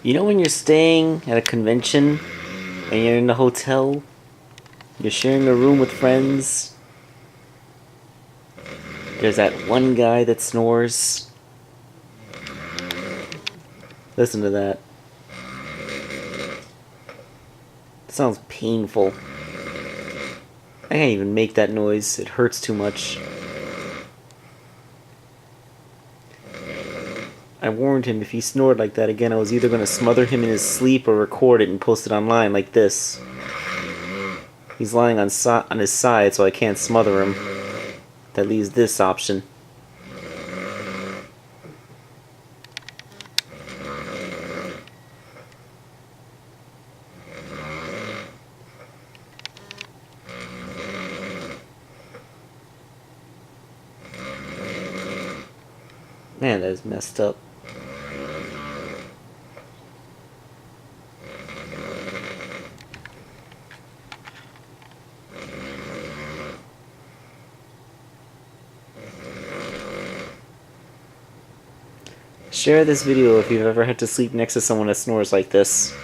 You know when you're staying at a convention and you're in a hotel, you're sharing a room with friends, there's that one guy that snores. Listen to that. It sounds painful. I can't even make that noise, it hurts too much. I warned him if he snored like that again, I was either going to smother him in his sleep or record it and post it online like this. He's lying on his side, so I can't smother him. That leaves this option. Man, that is messed up. Share this video if you've ever had to sleep next to someone that snores like this.